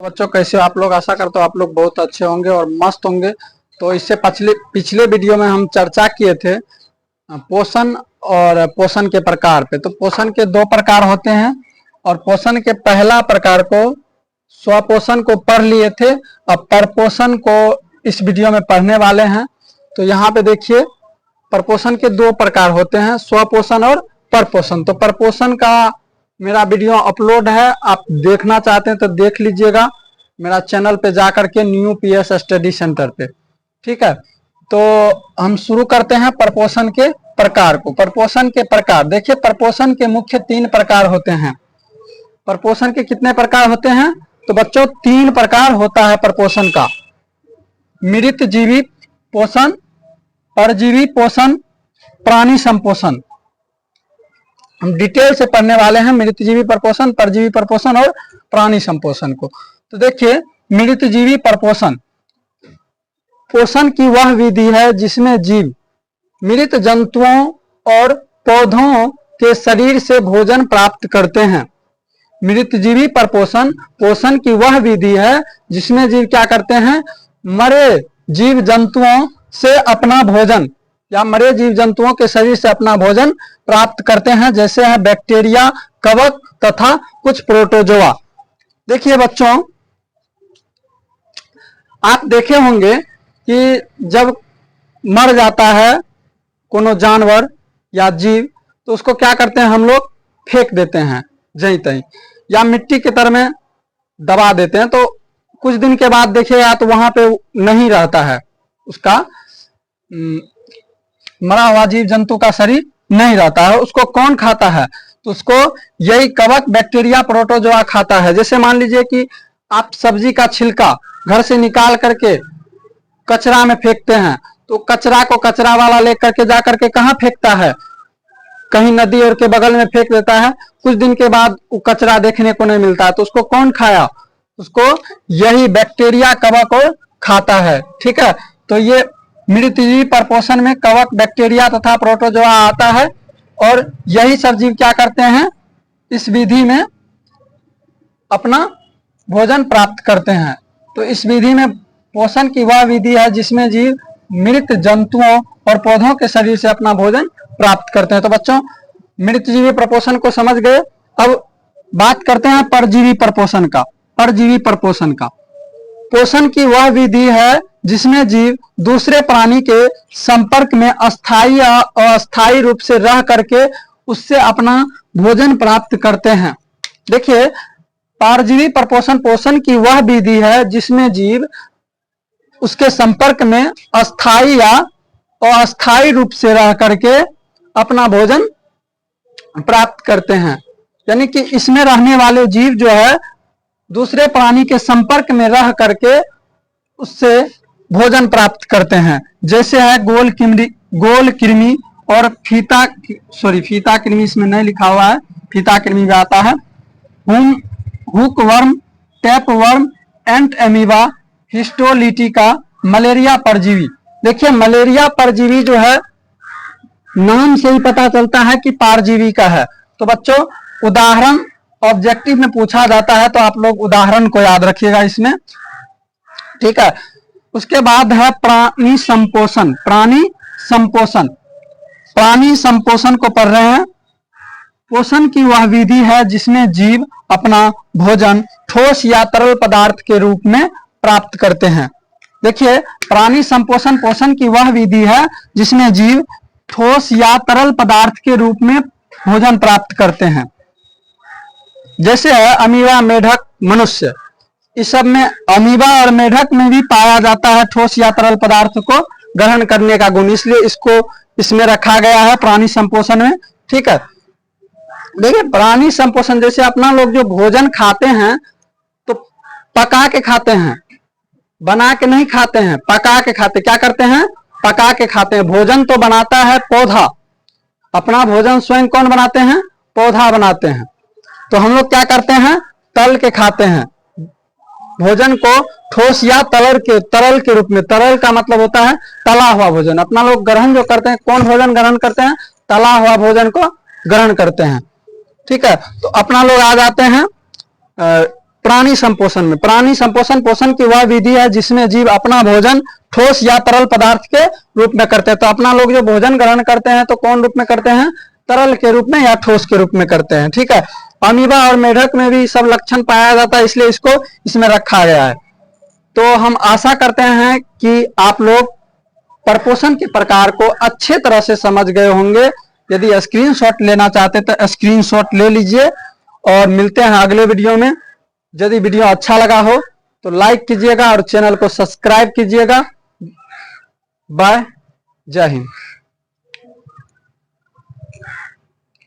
बच्चों कैसे हो आप लोग। आशा करता हूँ आप लोग बहुत अच्छे होंगे और मस्त होंगे। तो इससे पिछले वीडियो में हम चर्चा किए थे पोषण और पोषण के प्रकार पे। तो पोषण के दो प्रकार होते हैं और पोषण के पहला प्रकार को स्वपोषण को पढ़ लिए थे। अब परपोषण को इस वीडियो में पढ़ने वाले हैं। तो यहाँ पे देखिए परपोषण के दो प्रकार होते हैं, स्वपोषण और परपोषण। तो परपोषण का मेरा वीडियो अपलोड है, आप देखना चाहते हैं तो देख लीजिएगा मेरा चैनल पे जाकर के न्यू पीएस स्टडी सेंटर पे। ठीक है, तो हम शुरू करते हैं परपोषण के प्रकार को। परपोषण के प्रकार देखिए, परपोषण के मुख्य 3 प्रकार होते हैं। परपोषण के कितने प्रकार होते हैं तो बच्चों 3 प्रकार होता है परपोषण का। मृत जीवी पोषण, परजीवी पोषण, प्राणी संपोषण। हम डिटेल से पढ़ने वाले हैं मृतजीवी परपोषण, परजीवी परपोषण और प्राणी संपोषण को। तो देखिए मृतजीवी परपोषण पोषण की वह विधि है जिसमें जीव मृत जंतुओं और पौधों के शरीर से भोजन प्राप्त करते हैं। मृतजीवी परपोषण पोषण की वह विधि है जिसमें जीव क्या करते हैं, मरे जीव जंतुओं से अपना भोजन या मरे जीव जंतुओं के शरीर से अपना भोजन प्राप्त करते हैं, जैसे है बैक्टीरिया, कवक तथा कुछ प्रोटोजोआ। देखिए बच्चों, आप देखे होंगे कि जब मर जाता है कोनो जानवर या जीव तो उसको क्या करते हैं हम लोग, फेंक देते हैं जहीं तहीं या मिट्टी के तर में दबा देते हैं। तो कुछ दिन के बाद देखिएगा तो वहां पे नहीं रहता है, उसका मरा हुआ जीव जंतु का शरीर नहीं रहता है। उसको कौन खाता है तो उसको यही कवक, बैक्टीरिया, प्रोटोजोआ खाता है। जैसे मान लीजिए कि आप सब्जी का छिलका घर से निकाल करके कचरा में फेंकते हैं तो कचरा को कचरा वाला लेकर के जाकर के कहाँ फेंकता है, कहीं नदी और के बगल में फेंक देता है। कुछ दिन के बाद वो कचरा देखने को नहीं मिलता है तो उसको कौन खाया, उसको यही बैक्टीरिया, कवक और खाता है। ठीक है, तो ये मृतजीवी परपोषण में कवक, बैक्टीरिया तथा प्रोटोजोआ आता है और यही सब जीव क्या करते हैं, इस विधि में अपना भोजन प्राप्त करते हैं। तो इस विधि में पोषण की वह विधि है जिसमें जीव मृत जंतुओं और पौधों के शरीर से अपना भोजन प्राप्त करते हैं। तो बच्चों मृतजीवी परपोषण को समझ गए। अब बात करते हैं परजीवी परपोषण का। परजीवी परपोषण का पोषण की वह विधि है जिसमें जीव दूसरे प्राणी के संपर्क में अस्थायी या अस्थायी रूप से रह करके उससे अपना भोजन प्राप्त करते हैं। देखिए परजीवी परपोषण पोषण की वह विधि है जिसमें जीव उसके संपर्क में अस्थायी या अस्थायी रूप से रह करके अपना भोजन प्राप्त करते हैं। यानी कि इसमें रहने वाले जीव जो है दूसरे प्राणी के संपर्क में रह करके उससे भोजन प्राप्त करते हैं। जैसे है गोल कृमि और फीता कृमि, इसमें नहीं लिखा हुआ है, फीता कृमि भी आता है। हुक वर्म, टैप वर्म, एंट एमीबा, हिस्टोलिटिका, मलेरिया परजीवी। देखिए मलेरिया परजीवी जो है नाम से ही पता चलता है कि परजीवी का है। तो बच्चों उदाहरण ऑब्जेक्टिव में पूछा जाता है तो आप लोग उदाहरण को याद रखिएगा इसमें। ठीक है, उसके बाद है प्राणी संपोषण। प्राणी संपोषण, प्राणी संपोषण को पढ़ रहे हैं। पोषण की वह विधि है जिसमें जीव अपना भोजन ठोस या तरल पदार्थ के रूप में प्राप्त करते हैं। देखिए प्राणी संपोषण पोषण की वह विधि है जिसमें जीव ठोस या तरल पदार्थ के रूप में भोजन प्राप्त करते हैं। जैसे है अमीबा, मेढक, मनुष्य। इस सब में अमीबा और मेढक में भी पाया जाता है ठोस या तरल पदार्थ को ग्रहण करने का गुण, इसलिए इसको इसमें रखा गया है प्राणी संपोषण में। ठीक है, देखिए प्राणी संपोषण जैसे अपना लोग जो भोजन खाते हैं तो पका के खाते हैं, बना के नहीं खाते हैं, पका के खाते। क्या करते हैं, पका के खाते हैं। भोजन तो बनाता है पौधा, अपना भोजन स्वयं कौन बनाते हैं, पौधा बनाते हैं। तो हम लोग क्या करते हैं, तल के खाते हैं भोजन को ठोस या तरल के रूप में। तरल का मतलब होता है तला हुआ भोजन। अपना लोग ग्रहण जो करते हैं, कौन भोजन ग्रहण करते हैं, तला हुआ भोजन को ग्रहण करते हैं। ठीक है, तो अपना लोग आ जाते हैं प्राणी संपोषण में, प्राणी संपोषण पोषण की वह विधि है जिसमें जीव अपना भोजन ठोस या तरल पदार्थ के रूप में करते हैं। तो अपना लोग जो भोजन ग्रहण करते हैं तो कौन रूप में करते हैं, तरल के रूप में या ठोस के रूप में करते हैं। ठीक है, अमीबा और मेढक में भी सब लक्षण पाया जाता है, इसलिए इसको इसमें रखा गया है। तो हम आशा करते हैं कि आप लोग परपोषण के प्रकार को अच्छे तरह से समझ गए होंगे। यदि स्क्रीनशॉट लेना चाहते हैं तो स्क्रीनशॉट ले लीजिए और मिलते हैं अगले वीडियो में। यदि वीडियो अच्छा लगा हो तो लाइक कीजिएगा और चैनल को सब्सक्राइब कीजिएगा। बाय, जय हिंद।